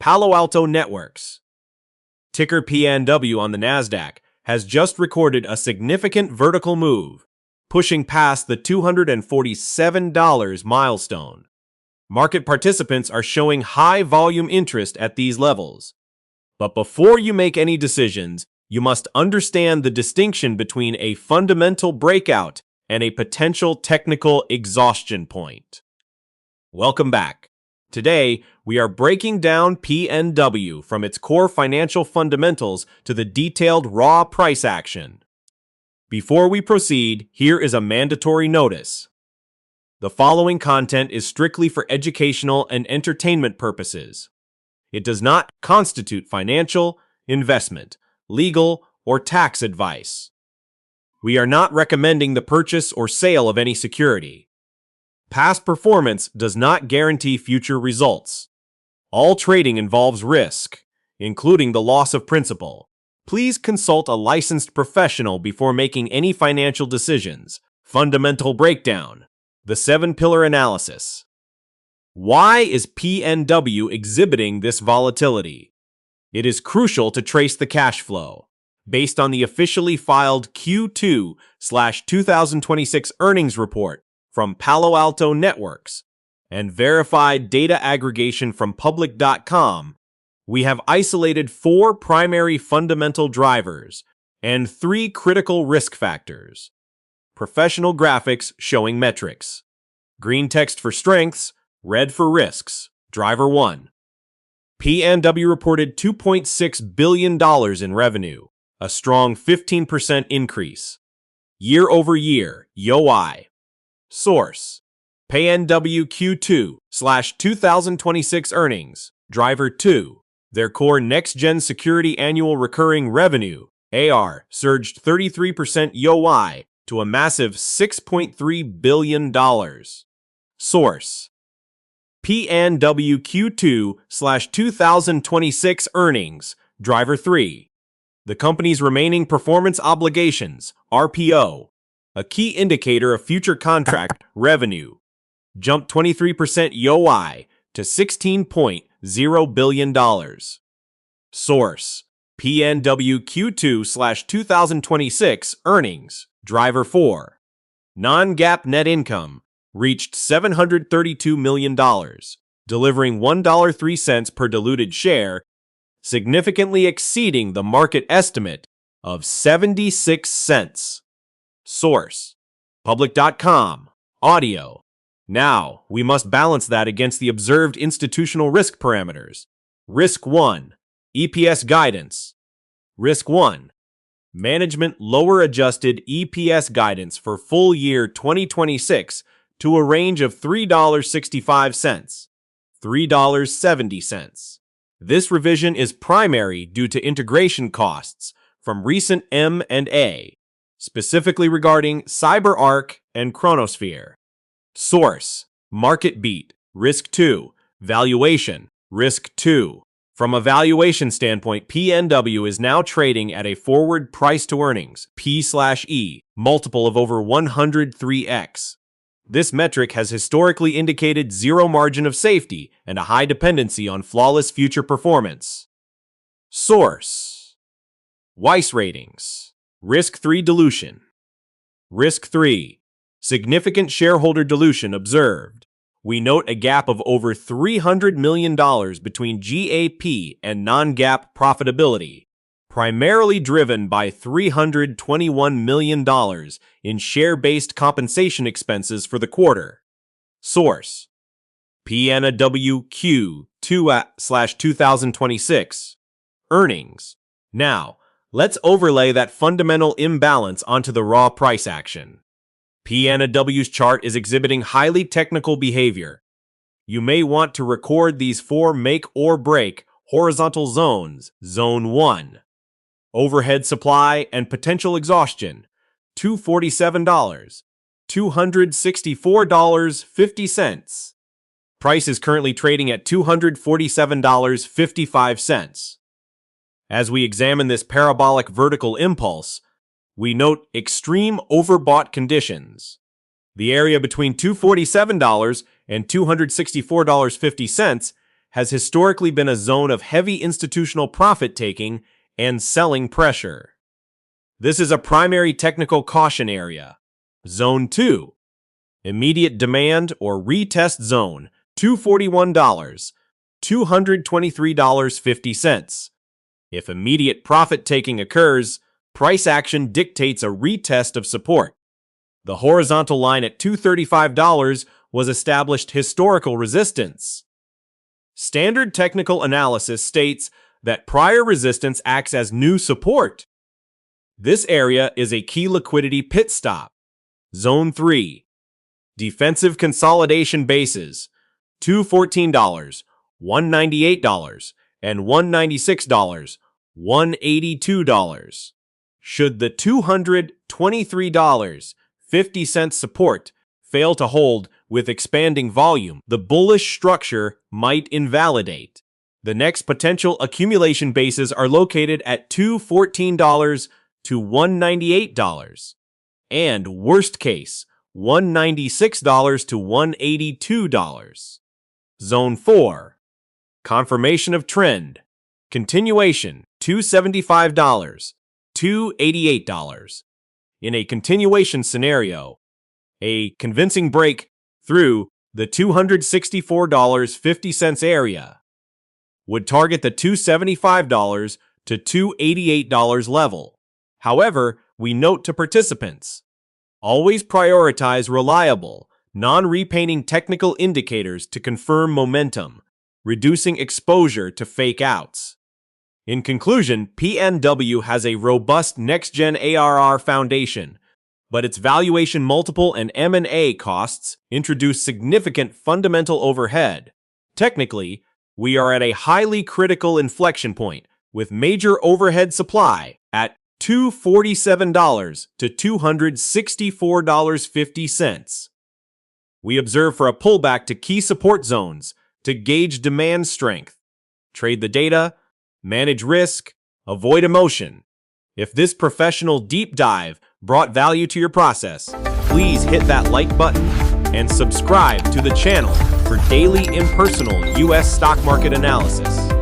Palo Alto Networks, ticker PANW on the Nasdaq, has just recorded a significant vertical move, pushing past the $247 milestone. Market participants are showing high volume interest at these levels. But before you make any decisions, you must understand the distinction between a fundamental breakout and a potential technical exhaustion point. Welcome back. Today, we are breaking down PANW from its core financial fundamentals to the detailed raw price action. Before we proceed, here is a mandatory notice. The following content is strictly for educational and entertainment purposes. It does not constitute financial, investment, legal, or tax advice. We are not recommending the purchase or sale of any security. Past performance does not guarantee future results. All trading involves risk, including the loss of principal. Please consult a licensed professional before making any financial decisions. Fundamental breakdown. The 7-pillar analysis. Why is PANW exhibiting this volatility? It is crucial to trace the cash flow. Based on the officially filed Q2/2026 earnings report from Palo Alto Networks and verified data aggregation from public.com, we have isolated 4 primary fundamental drivers and 3 critical risk factors. Professional graphics showing metrics. Green text for strengths, red for risks. Driver 1. PANW reported $2.6 billion in revenue, a strong 15% increase. Year over year, YoY. Source: PANW Q2/2026 earnings. Driver 2. Their core Next-Gen Security annual recurring revenue, ARR, surged 33% YoY to a massive $6.3 billion. Source: PANW Q2/2026 earnings. Driver 3. The company's remaining performance obligations, RPO, a key indicator of future contract revenue, jumped 23% YoY to $16.0 billion. Source: PANW Q2/2026 earnings. Driver 4. Non-GAAP net income reached $732 million, delivering $1.03 per diluted share, significantly exceeding the market estimate of 76 cents. Source: public.com, audio. Now, we must balance that against the observed institutional risk parameters. Risk 1, EPS guidance. Risk 1, management lower adjusted EPS guidance for full year 2026 to a range of $3.65, $3.70. This revision is primary due to integration costs from recent M&A, specifically regarding CyberArk and Chronosphere. Source: market beat. Risk 2, valuation. Risk 2. From a valuation standpoint, PANW is now trading at a forward price-to-earnings P/E multiple of over 103x. This metric has historically indicated zero margin of safety and a high dependency on flawless future performance. Source: Weiss Ratings. Risk 3, dilution. Risk 3, significant shareholder dilution observed. We note a gap of over $300 million between GAAP and non-GAAP profitability, primarily driven by $321 million in share-based compensation expenses for the quarter. Source: PANW Q2/2026 earnings. Now, let's overlay that fundamental imbalance onto the raw price action. PANW's chart is exhibiting highly technical behavior. You may want to record these 4 make or break horizontal zones. Zone 1. Overhead supply and potential exhaustion, $247, $264.50. Price is currently trading at $247.55. As we examine this parabolic vertical impulse, we note extreme overbought conditions. The area between $247 and $264.50 has historically been a zone of heavy institutional profit-taking and selling pressure. This is a primary technical caution area. Zone 2, immediate demand or retest zone, $241, $223.50. If immediate profit-taking occurs, price action dictates a retest of support. The horizontal line at $235 was established historical resistance. Standard technical analysis states that prior resistance acts as new support. This area is a key liquidity pit stop. Zone 3, defensive consolidation bases, $214, $198, and $196, $182. Should the $223.50 support fail to hold with expanding volume, the bullish structure might invalidate. The next potential accumulation bases are located at $214 to $198, and worst case, $196 to $182. Zone 4, confirmation of trend, continuation, $275, $288. In a continuation scenario, a convincing break through the $264.50 area would target the $275 to $288 level. However, we note to participants, always prioritize reliable, non-repainting technical indicators to confirm momentum, reducing exposure to fake outs. In conclusion, PANW has a robust Next-Gen ARR foundation, but its valuation multiple and M&A costs introduce significant fundamental overhead. Technically, we are at a highly critical inflection point, with major overhead supply at $247 to $264.50. We observe for a pullback to key support zones to gauge demand strength. Trade the data, manage risk, avoid emotion. If this professional deep dive brought value to your process, please hit that like button and subscribe to the channel for daily impersonal U.S. stock market analysis.